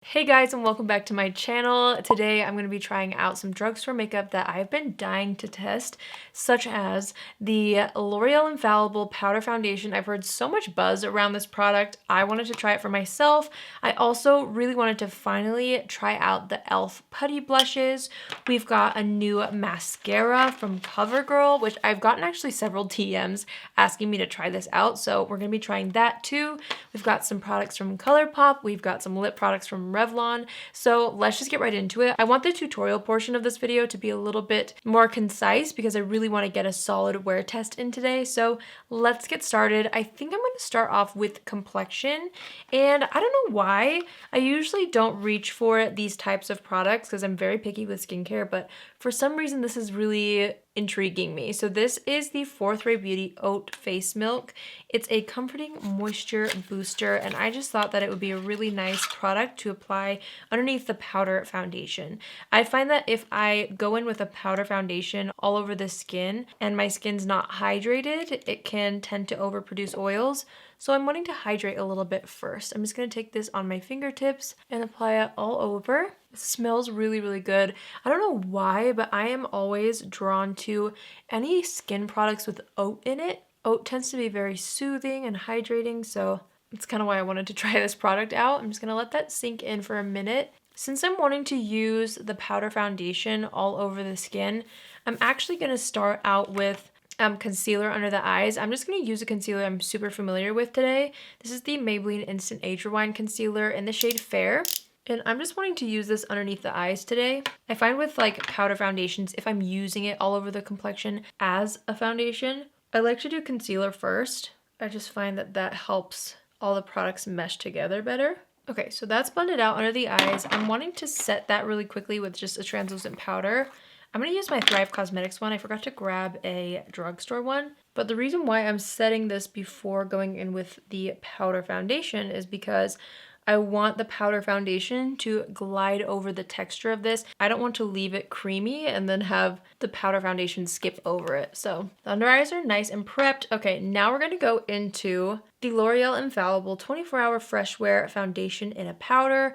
Hey guys, and welcome back to my channel. Today I'm going to be trying out some drugstore makeup that I've been dying to test, such as the L'Oreal Infallible Powder Foundation. I've heard so much buzz around this product. I wanted to try it for myself. I also really wanted to finally try out the e.l.f. Putty Blushes. We've got a new mascara from Covergirl, which I've gotten actually several DMs asking me to try this out, so we're going to be trying that too. We've got some products from ColourPop. We've got some lip products from Revlon. So let's just get right into it. I want the tutorial portion of this video to be a little bit more concise because I really want to get a solid wear test in today. So let's get started. I think I'm going to start off with complexion. And I don't know why. I usually don't reach for these types of products because I'm very picky with skincare, but for some reason this is really intriguing me. So this is the Fourth Ray Beauty Oat Face Milk. It's a comforting moisture booster, and I just thought that it would be a really nice product to apply underneath the powder foundation. I find that if I go in with a powder foundation all over the skin and my skin's not hydrated, it can tend to overproduce oils. So I'm wanting to hydrate a little bit first. I'm just going to take this on my fingertips and apply it all over. It smells really, really good. I don't know why, but I am always drawn to any skin products with oat in it. Oat tends to be very soothing and hydrating, so that's kind of why I wanted to try this product out. I'm just going to let that sink in for a minute. Since I'm wanting to use the powder foundation all over the skin, I'm actually going to start out with concealer under the eyes. I'm just going to use a concealer I'm super familiar with today. This is the Maybelline Instant Age Rewind Concealer in the shade Fair. And I'm just wanting to use this underneath the eyes today. I find with like powder foundations, if I'm using it all over the complexion as a foundation, I like to do concealer first. I just find that that helps all the products mesh together better. Okay, so that's blended out under the eyes. I'm wanting to set that really quickly with just a translucent powder. I'm going to use my Thrive Causemetics one. I forgot to grab a drugstore one. But the reason why I'm setting this before going in with the powder foundation is because I want the powder foundation to glide over the texture of this. I don't want to leave it creamy and then have the powder foundation skip over it. So the under eyes are nice and prepped. Okay, now we're going to go into the L'Oreal Infallible 24-Hour Fresh Wear Foundation in a powder.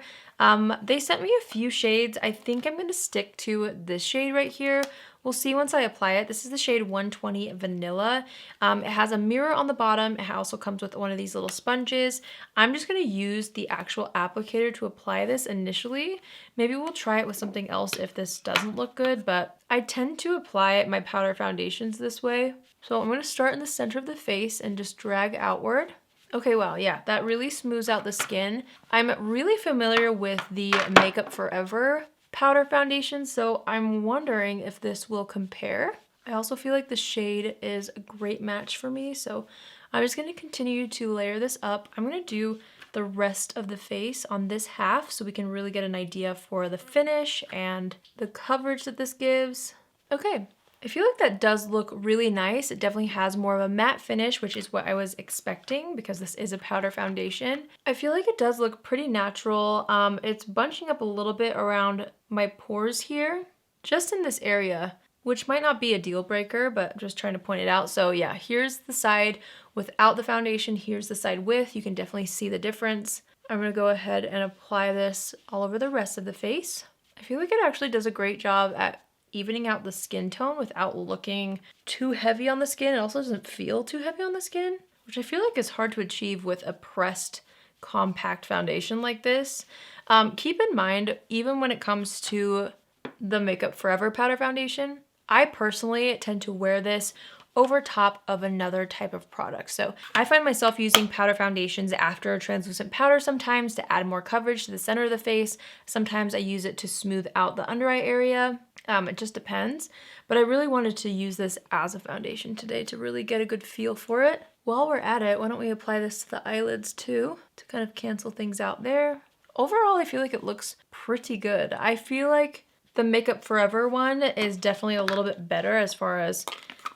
They sent me a few shades. I think I'm going to stick to this shade right here. We'll see once I apply it. This is the shade 120 Vanilla. It has a mirror on the bottom. It also comes with one of these little sponges. I'm just going to use the actual applicator to apply this initially. Maybe we'll try it with something else if this doesn't look good, but I tend to apply my powder foundations this way. So I'm going to start in the center of the face and just drag outward. Okay, wow, yeah, that really smooths out the skin. I'm really familiar with the Makeup Forever powder foundation, so I'm wondering if this will compare. I also feel like the shade is a great match for me, so I'm just going to continue to layer this up. I'm going to do the rest of the face on this half so we can really get an idea for the finish and the coverage that this gives. Okay. I feel like that does look really nice. It definitely has more of a matte finish, which is what I was expecting because this is a powder foundation. I feel like it does look pretty natural. It's bunching up a little bit around my pores here, just in this area, which might not be a deal breaker, but I'm just trying to point it out. So yeah, here's the side without the foundation. Here's the side with. You can definitely see the difference. I'm going to go ahead and apply this all over the rest of the face. I feel like it actually does a great job at evening out the skin tone without looking too heavy on the skin. It also doesn't feel too heavy on the skin, which I feel like is hard to achieve with a pressed compact foundation like this. Keep in mind, even when it comes to the Makeup Forever powder foundation, I personally tend to wear this over top of another type of product. So I find myself using powder foundations after a translucent powder sometimes to add more coverage to the center of the face. Sometimes I use it to smooth out the under eye area. It just depends, but I really wanted to use this as a foundation today to really get a good feel for it. While we're at it, why don't we apply this to the eyelids too to kind of cancel things out there. Overall, I feel like it looks pretty good. I feel like the Makeup Forever one is definitely a little bit better as far as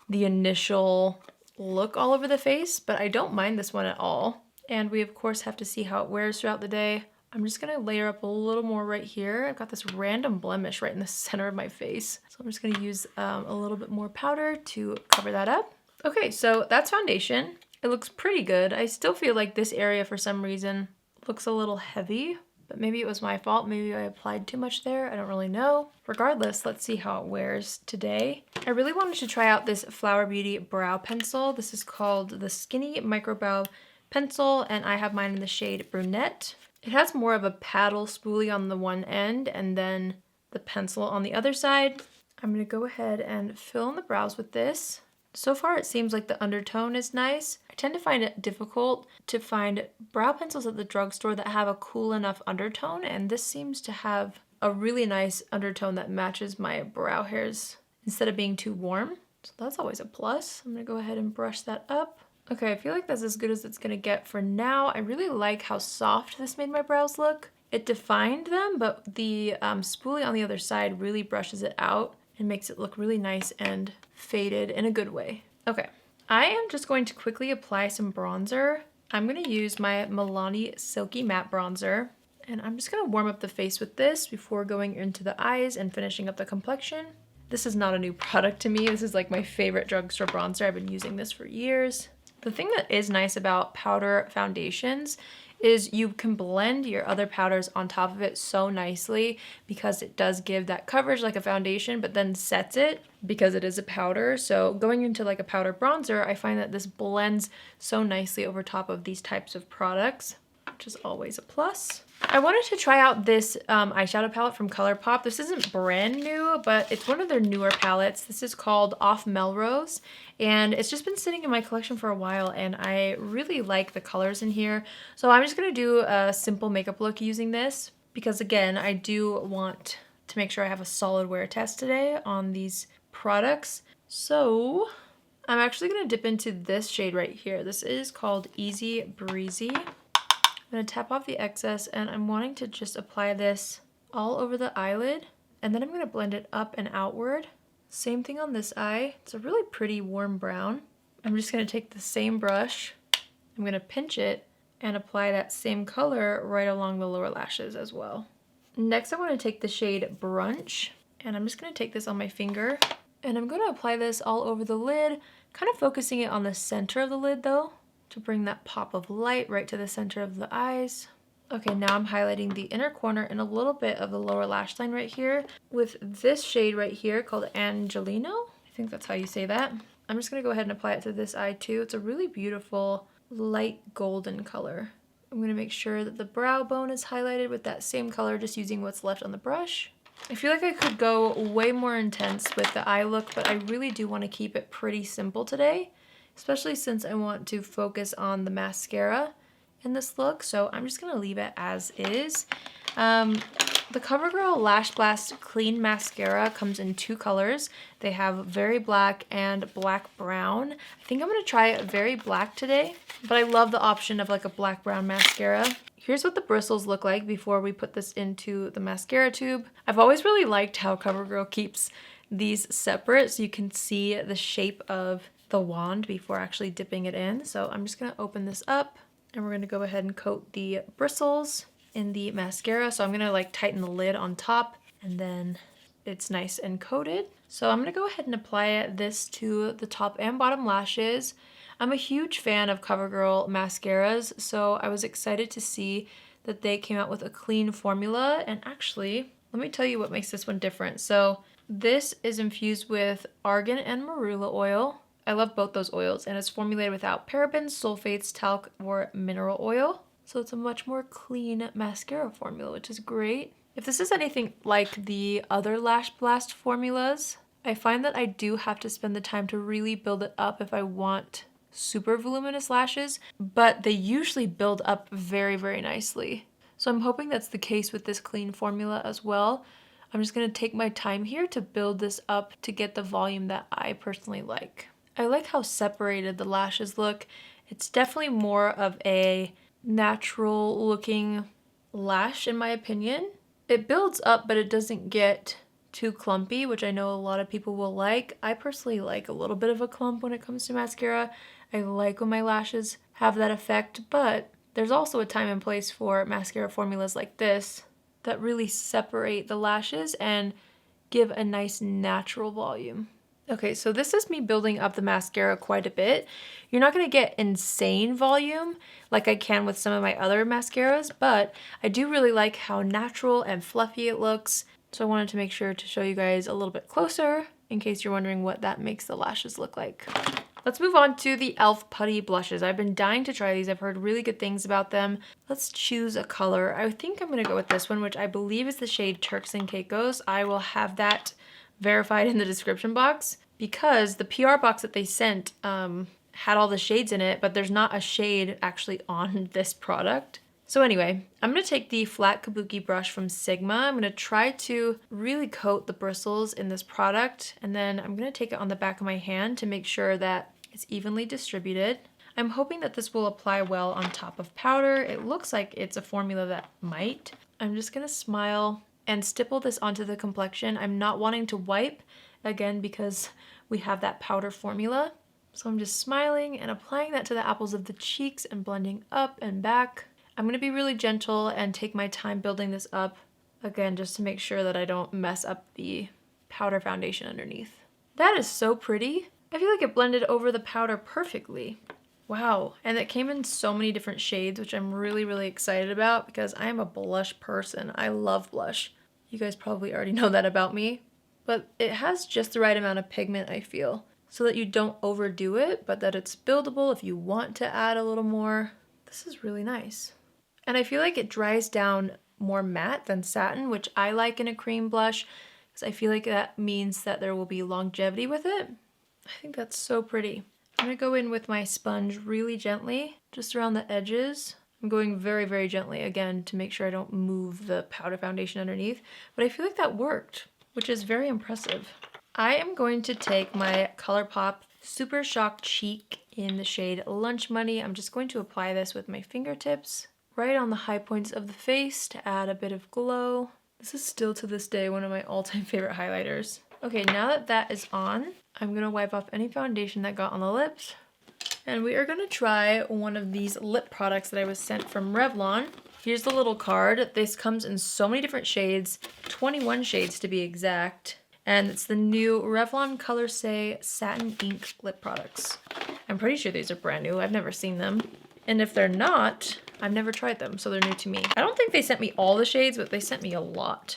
the initial look all over the face, but I don't mind this one at all. And we of course have to see how it wears throughout the day. I'm just gonna layer up a little more right here. I've got this random blemish right in the center of my face. So I'm just gonna use a little bit more powder to cover that up. Okay, so that's foundation. It looks pretty good. I still feel like this area for some reason looks a little heavy. but maybe it was my fault. Maybe I applied too much there. I don't really know. Regardless, let's see how it wears today. I really wanted to try out this Flower Beauty brow pencil. This is called the Skinny Micro Brow Pencil, and I have mine in the shade Brunette. It has more of a paddle spoolie on the one end and then the pencil on the other side. I'm gonna go ahead and fill in the brows with this. So far it seems like the undertone is nice. I tend to find it difficult to find brow pencils at the drugstore that have a cool enough undertone, and this seems to have a really nice undertone that matches my brow hairs instead of being too warm. So that's always a plus. I'm gonna go ahead and brush that up. Okay, I feel like that's as good as it's gonna get for now. I really like how soft this made my brows look. It defined them, but the spoolie on the other side really brushes it out and makes it look really nice and faded in a good way. Okay, I am just going to quickly apply some bronzer. I'm gonna use my Milani Silky Matte Bronzer, and I'm just gonna warm up the face with this before going into the eyes and finishing up the complexion. This is not a new product to me. This is like my favorite drugstore bronzer. I've been using this for years. The thing that is nice about powder foundations is you can blend your other powders on top of it so nicely because it does give that coverage like a foundation, but then sets it because it is a powder. So going into like a powder bronzer, I find that this blends so nicely over top of these types of products, which is always a plus. I wanted to try out this eyeshadow palette from ColourPop. This isn't brand new, but it's one of their newer palettes. This is called Off Melrose, and it's just been sitting in my collection for a while, and I really like the colors in here. So I'm just gonna do a simple makeup look using this because, again, I do want to make sure I have a solid wear test today on these products. So I'm actually gonna dip into this shade right here. This is called Easy Breezy. I'm gonna tap off the excess, and I'm wanting to just apply this all over the eyelid, and then I'm gonna blend it up and outward. Same thing on this eye. It's a really pretty warm brown. I'm just gonna take the same brush, I'm gonna pinch it and apply that same color right along the lower lashes as well. Next, I wanna take the shade Brunch, and I'm just gonna take this on my finger, and I'm gonna apply this all over the lid, kind of focusing it on the center of the lid though, to bring that pop of light right to the center of the eyes. Okay, now I'm highlighting the inner corner and a little bit of the lower lash line right here with this shade right here called Angelino. I think that's how you say that. I'm just gonna go ahead and apply it to this eye too. It's a really beautiful light golden color. I'm gonna make sure that the brow bone is highlighted with that same color, just using what's left on the brush. I feel like I could go way more intense with the eye look, but I really do want to keep it pretty simple today, especially since I want to focus on the mascara in this look. So I'm just gonna leave it as is. The CoverGirl Lash Blast Clean Mascara comes in two colors. They have Very Black and Black Brown. I think I'm gonna try Very Black today, but I love the option of like a black brown mascara. Here's what the bristles look like before we put this into the mascara tube. I've always really liked how CoverGirl keeps these separate so you can see the shape of the wand before actually dipping it in. So I'm just gonna open this up, and we're gonna go ahead and coat the bristles in the mascara. So I'm gonna like tighten the lid on top, and then it's nice and coated. So I'm gonna go ahead and apply this to the top and bottom lashes. I'm a huge fan of CoverGirl mascaras, so I was excited to see that they came out with a clean formula. And actually, let me tell you what makes this one different. So this is infused with argan and marula oil. I love both those oils, and it's formulated without parabens, sulfates, talc, or mineral oil. So it's a much more clean mascara formula, which is great. If this is anything like the other Lash Blast formulas, I find that I do have to spend the time to really build it up if I want super voluminous lashes, but they usually build up very, very nicely. So I'm hoping that's the case with this clean formula as well. I'm just gonna take my time here to build this up to get the volume that I personally like. I like how separated the lashes look. It's definitely more of a natural looking lash in my opinion. It builds up, but it doesn't get too clumpy, which I know a lot of people will like. I personally like a little bit of a clump when it comes to mascara. I like when my lashes have that effect, but there's also a time and place for mascara formulas like this that really separate the lashes and give a nice natural volume. Okay, so this is me building up the mascara quite a bit. You're not going to get insane volume like I can with some of my other mascaras, but I do really like how natural and fluffy it looks. So I wanted to make sure to show you guys a little bit closer in case you're wondering what that makes the lashes look like. Let's move on to the e.l.f. Putty Blushes. I've been dying to try these. I've heard really good things about them. Let's choose a color. I think I'm going to go with this one, which I believe is the shade Turks and Caicos. I will have that verified in the description box because the PR box that they sent had all the shades in it, but there's not a shade actually on this product. So anyway, I'm going to take the flat kabuki brush from Sigma. I'm going to try to really coat the bristles in this product, and then I'm going to take it on the back of my hand to make sure that it's evenly distributed. I'm hoping that this will apply well on top of powder. It looks like it's a formula that might. I'm just going to smile and stipple this onto the complexion. I'm not wanting to wipe, again, because we have that powder formula. So I'm just smiling and applying that to the apples of the cheeks and blending up and back. I'm going to be really gentle and take my time building this up, again, just to make sure that I don't mess up the powder foundation underneath. That is so pretty. I feel like it blended over the powder perfectly. Wow, and it came in so many different shades, which I'm really, really excited about because I am a blush person. I love blush. You guys probably already know that about me, but it has just the right amount of pigment, I feel, so that you don't overdo it, but that it's buildable if you want to add a little more. This is really nice. And I feel like it dries down more matte than satin, which I like in a cream blush, because I feel like that means that there will be longevity with it. I think that's so pretty. I'm going to go in with my sponge really gently, just around the edges. I'm going very, very gently, again, to make sure I don't move the powder foundation underneath. But I feel like that worked, which is very impressive. I am going to take my ColourPop Super Shock Cheek in the shade Lunch Money. I'm just going to apply this with my fingertips right on the high points of the face to add a bit of glow. This is still to this day one of my all-time favorite highlighters. Okay, now that that is on, I'm gonna wipe off any foundation that got on the lips. And we are gonna try one of these lip products that I was sent from Revlon. Here's the little card. This comes in so many different shades, 21 shades to be exact. And it's the new Revlon Color Say Satin Ink lip products. I'm pretty sure these are brand new. I've never seen them. And if they're not, I've never tried them, so they're new to me. I don't think they sent me all the shades, but they sent me a lot.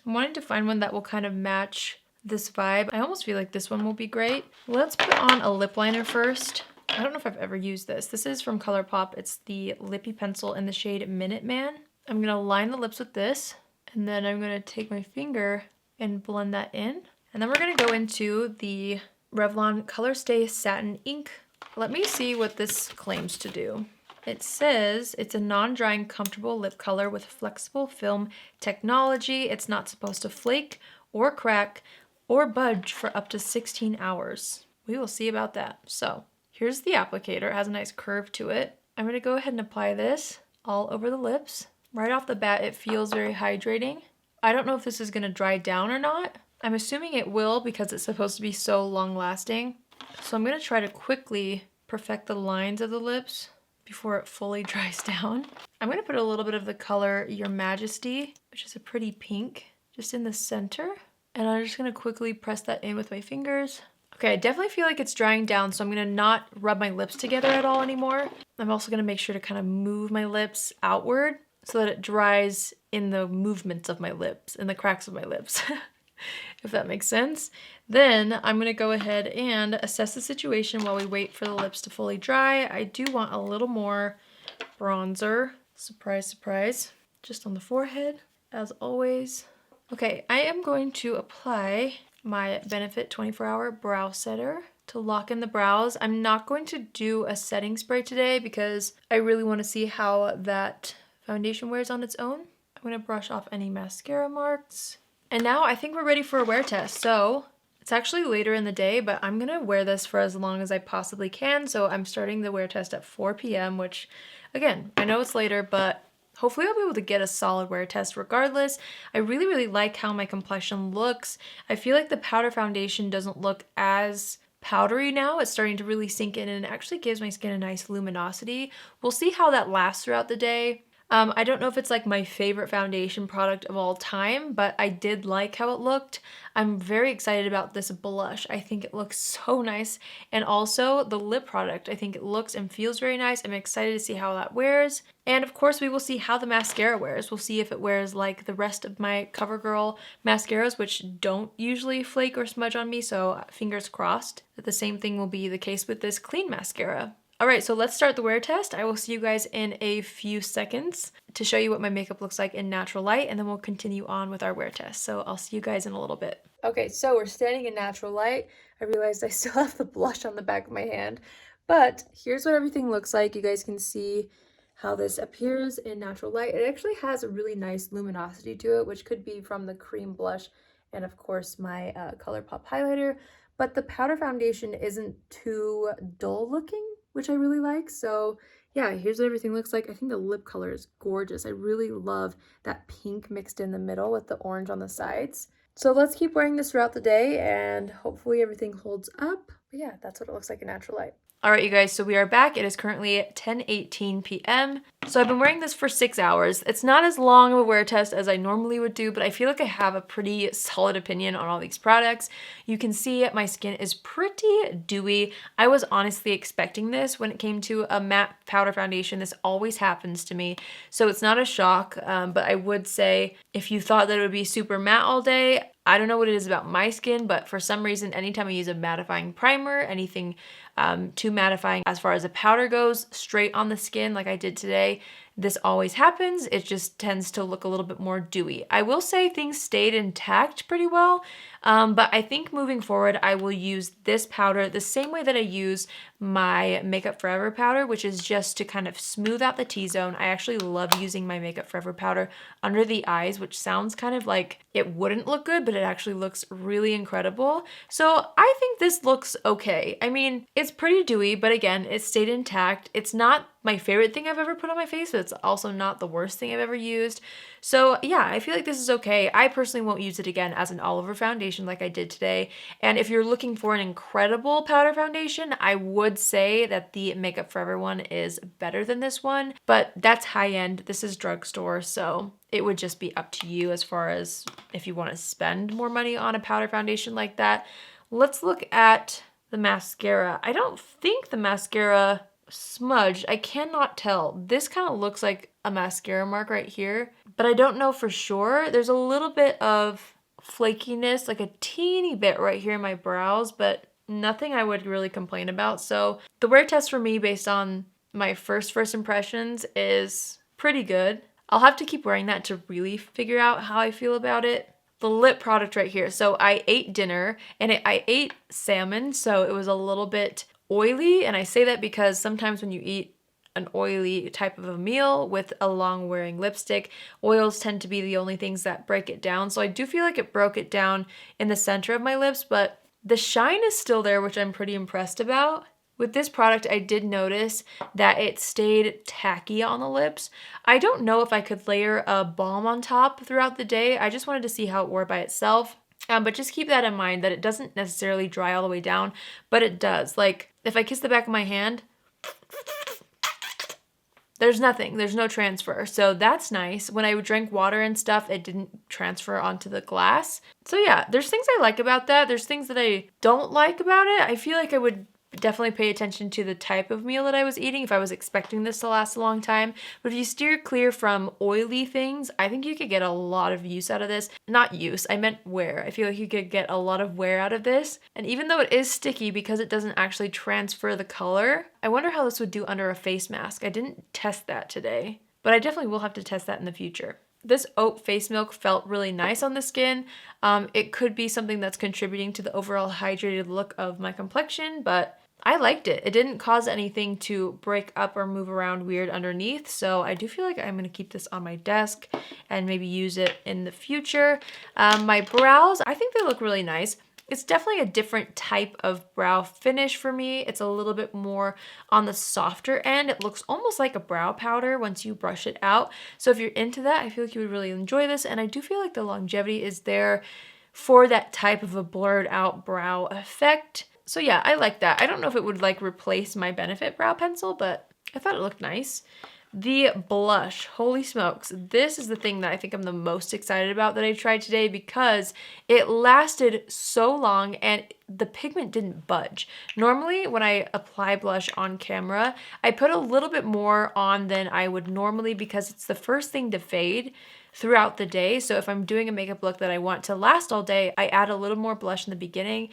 I'm wanting to find one that will kind of match this vibe. I almost feel like this one will be great. Let's put on a lip liner first. I don't know if I've ever used this. This is from ColourPop. It's the Lippy Pencil in the shade Minuteman. I'm gonna line the lips with this, and then I'm gonna take my finger and blend that in. And then we're gonna go into the Revlon Color Stay Satin Ink. Let me see what this claims to do. It says it's a non-drying, comfortable lip color with flexible film technology. It's not supposed to flake or crack or budge for up to 16 hours. We will see about that. So here's the applicator. It has a nice curve to it. I'm gonna go ahead and apply this all over the lips. Right off the bat, it feels very hydrating. I don't know if this is gonna dry down or not. I'm assuming it will because it's supposed to be so long lasting. So I'm gonna try to quickly perfect the lines of the lips before it fully dries down. I'm gonna put a little bit of the color Your Majesty, which is a pretty pink, just in the center. And I'm just gonna quickly press that in with my fingers. Okay, I definitely feel like it's drying down, so I'm gonna not rub my lips together at all anymore. I'm also gonna make sure to kind of move my lips outward so that it dries in the movements of my lips, in the cracks of my lips, if that makes sense. Then I'm gonna go ahead and assess the situation while we wait for the lips to fully dry. I do want a little more bronzer. Surprise, surprise. Just on the forehead, as always. Okay, I am going to apply my Benefit 24-Hour Brow Setter to lock in the brows. I'm not going to do a setting spray today because I really want to see how that foundation wears on its own. I'm going to brush off any mascara marks. And now I think we're ready for a wear test. So it's actually later in the day, but I'm going to wear this for as long as I possibly can. So I'm starting the wear test at 4 p.m., which again, I know it's later, but hopefully I'll be able to get a solid wear test regardless. I really, really like how my complexion looks. I feel like the powder foundation doesn't look as powdery now. It's starting to really sink in and it actually gives my skin a nice luminosity. We'll see how that lasts throughout the day. I don't know if it's like my favorite foundation product of all time, but I did like how it looked. I'm very excited about this blush. I think it looks so nice. And also the lip product. I think it looks and feels very nice. I'm excited to see how that wears. And of course, we will see how the mascara wears. We'll see if it wears like the rest of my CoverGirl mascaras, which don't usually flake or smudge on me, so fingers crossed that the same thing will be the case with this clean mascara. All right, so let's start the wear test. I will see you guys in a few seconds to show you what my makeup looks like in natural light, and then we'll continue on with our wear test. So I'll see you guys in a little bit. Okay, so we're standing in natural light. I realized I still have the blush on the back of my hand, but here's what everything looks like. You guys can see how this appears in natural light. It actually has a really nice luminosity to it, which could be from the cream blush and of course my ColourPop highlighter, but the powder foundation isn't too dull looking, which I really like. So yeah, here's what everything looks like. I think the lip color is gorgeous. I really love that pink mixed in the middle with the orange on the sides. So let's keep wearing this throughout the day and hopefully everything holds up. But yeah, that's what it looks like in natural light. All right, you guys, so we are back. It is currently 10:18 p.m. So I've been wearing this for 6 hours. It's not as long of a wear test as I normally would do, but I feel like I have a pretty solid opinion on all these products. You can see my skin is pretty dewy. I was honestly expecting this when it came to a matte powder foundation. This always happens to me, so it's not a shock, but I would say if you thought that it would be super matte all day, I don't know what it is about my skin, but for some reason, anytime I use a mattifying primer, anything too mattifying as far as a powder goes, straight on the skin like I did today, this always happens. It just tends to look a little bit more dewy. I will say things stayed intact pretty well, but I think moving forward, I will use this powder the same way that I use my Makeup Forever powder, which is just to kind of smooth out the T-zone. I actually love using my Makeup Forever powder under the eyes, which sounds kind of like it wouldn't look good, but it actually looks really incredible. So I think this looks okay. I mean, it's pretty dewy, but again, it stayed intact. It's not my favorite thing I've ever put on my face, but it's also not the worst thing I've ever used. So yeah, I feel like this is okay. I personally won't use it again as an all-over foundation like I did today. And if you're looking for an incredible powder foundation, I would say that the Makeup Forever one is better than this one, but that's high-end. This is drugstore, so it would just be up to you as far as if you want to spend more money on a powder foundation like that. Let's look at the mascara. I don't think the mascara smudged. I cannot tell. This kind of looks like a mascara mark right here, but I don't know for sure. There's a little bit of flakiness, like a teeny bit right here in my brows, but nothing I would really complain about. So the wear test for me based on my first impressions is pretty good. I'll have to keep wearing that to really figure out how I feel about it. The lip product right here. So I ate dinner and I ate salmon, so it was a little bit oily, and I say that because sometimes when you eat an oily type of a meal with a long wearing lipstick, oils tend to be the only things that break it down. So I do feel like it broke it down in the center of my lips, but the shine is still there, which I'm pretty impressed about. With this product, I did notice that it stayed tacky on the lips. I don't know if I could layer a balm on top throughout the day. I just wanted to see how it wore by itself. But just keep that in mind that it doesn't necessarily dry all the way down, but it does. Like if I kiss the back of my hand, there's nothing, there's no transfer. So that's nice. When I would drink water and stuff, it didn't transfer onto the glass. So yeah, there's things I like about that. There's things that I don't like about it. I feel like I would definitely pay attention to the type of meal that I was eating if I was expecting this to last a long time. But if you steer clear from oily things, I think you could get a lot of use out of this. Not use, I meant wear. I feel like you could get a lot of wear out of this. And even though it is sticky because it doesn't actually transfer the color, I wonder how this would do under a face mask. I didn't test that today, but I definitely will have to test that in the future. This oat face milk felt really nice on the skin. It could be something that's contributing to the overall hydrated look of my complexion, but I liked it. It didn't cause anything to break up or move around weird underneath, so I do feel like I'm going to keep this on my desk and maybe use it in the future. My brows, I think they look really nice. It's definitely a different type of brow finish for me. It's a little bit more on the softer end. It looks almost like a brow powder once you brush it out. So if you're into that, I feel like you would really enjoy this, and I do feel like the longevity is there for that type of a blurred out brow effect. So yeah, I like that. I don't know if it would like replace my Benefit brow pencil, but I thought it looked nice. The blush, holy smokes. This is the thing that I think I'm the most excited about that I tried today because it lasted so long and the pigment didn't budge. Normally when I apply blush on camera, I put a little bit more on than I would normally because it's the first thing to fade throughout the day. So if I'm doing a makeup look that I want to last all day, I add a little more blush in the beginning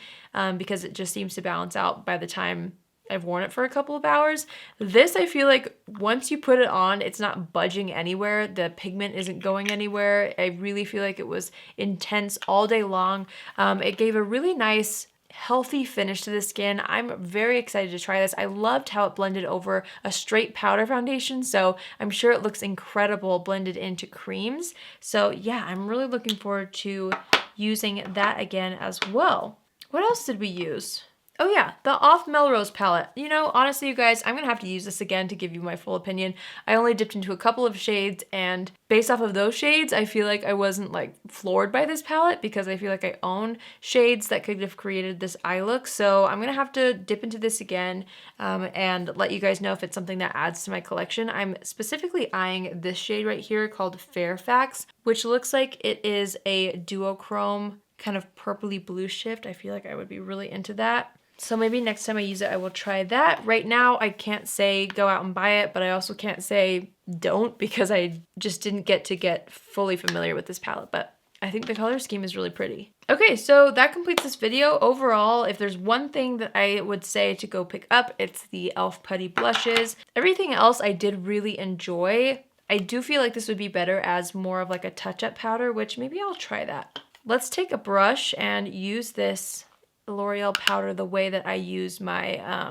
because it just seems to balance out by the time I've worn it for a couple of hours. This, I feel like once you put it on, it's not budging anywhere. The pigment isn't going anywhere. I really feel like it was intense all day long. It gave a really nice, healthy finish to the skin. I'm very excited to try this. I loved how it blended over a straight powder foundation, so I'm sure it looks incredible blended into creams. So yeah, I'm really looking forward to using that again as well. What else did we use? Oh yeah, the e.l.f. Melrose palette. You know, honestly, you guys, I'm gonna have to use this again to give you my full opinion. I only dipped into a couple of shades, and based off of those shades, I feel like I wasn't like floored by this palette because I feel like I own shades that could have created this eye look. So I'm gonna have to dip into this again and let you guys know if it's something that adds to my collection. I'm specifically eyeing this shade right here called Fairfax, which looks like it is a duochrome kind of purpley blue shift. I feel like I would be really into that. So maybe next time I use it, I will try that. Right now, I can't say go out and buy it, but I also can't say don't because I just didn't get fully familiar with this palette, but I think the color scheme is really pretty. Okay, so that completes this video. Overall, if there's one thing that I would say to go pick up, it's the e.l.f. Putty Blushes. Everything else I did really enjoy. I do feel like this would be better as more of like a touch-up powder, which maybe I'll try that. Let's take a brush and use this L'Oreal powder the way that I use my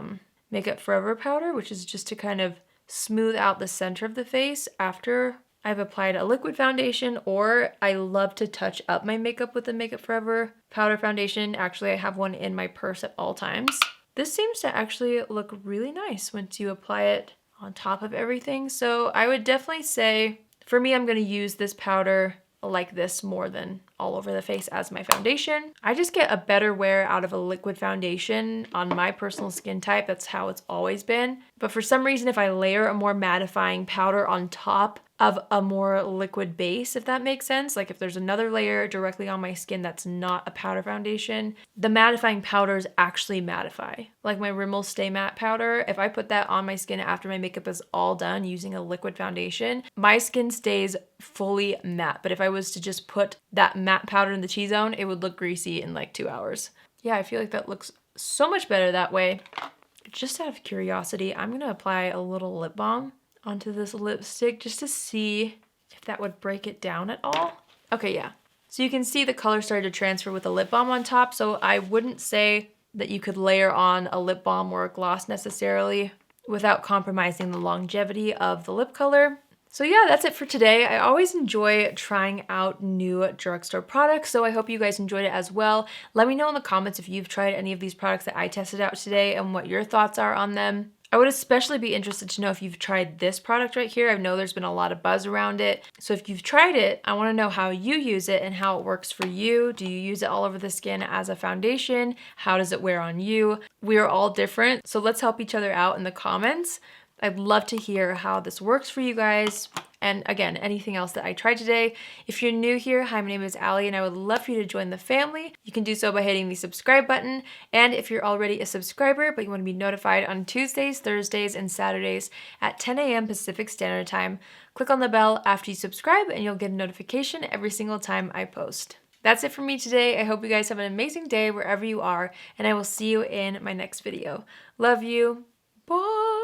Makeup Forever powder, which is just to kind of smooth out the center of the face after I've applied a liquid foundation, or I love to touch up my makeup with the Makeup Forever powder foundation. Actually, I have one in my purse at all times. This seems to actually look really nice once you apply it on top of everything. So I would definitely say, for me, I'm gonna use this powder like this more than all over the face as my foundation. I just get a better wear out of a liquid foundation on my personal skin type. That's how it's always been. But for some reason, if I layer a more mattifying powder on top of a more liquid base, if that makes sense, like if there's another layer directly on my skin that's not a powder foundation, the mattifying powders actually mattify. Like my Rimmel Stay Matte powder, if I put that on my skin after my makeup is all done using a liquid foundation, my skin stays fully matte. But if I was to just put that matte powder in the T-zone, it would look greasy in like 2 hours. Yeah, I feel like that looks so much better that way. Just out of curiosity, I'm gonna apply a little lip balm onto this lipstick just to see if that would break it down at all. Okay, yeah. So you can see the color started to transfer with the lip balm on top, so I wouldn't say that you could layer on a lip balm or a gloss necessarily without compromising the longevity of the lip color. So yeah, that's it for today. I always enjoy trying out new drugstore products, so I hope you guys enjoyed it as well. Let me know in the comments if you've tried any of these products that I tested out today and what your thoughts are on them. I would especially be interested to know if you've tried this product right here. I know there's been a lot of buzz around it. So if you've tried it, I want to know how you use it and how it works for you. Do you use it all over the skin as a foundation? How does it wear on you? We are all different, so let's help each other out in the comments. I'd love to hear how this works for you guys. And again, anything else that I tried today. If you're new here, hi, my name is Allie, and I would love for you to join the family. You can do so by hitting the subscribe button. And if you're already a subscriber, but you want to be notified on Tuesdays, Thursdays, and Saturdays at 10 a.m. Pacific Standard Time, click on the bell after you subscribe, and you'll get a notification every single time I post. That's it for me today. I hope you guys have an amazing day wherever you are, and I will see you in my next video. Love you. Bye.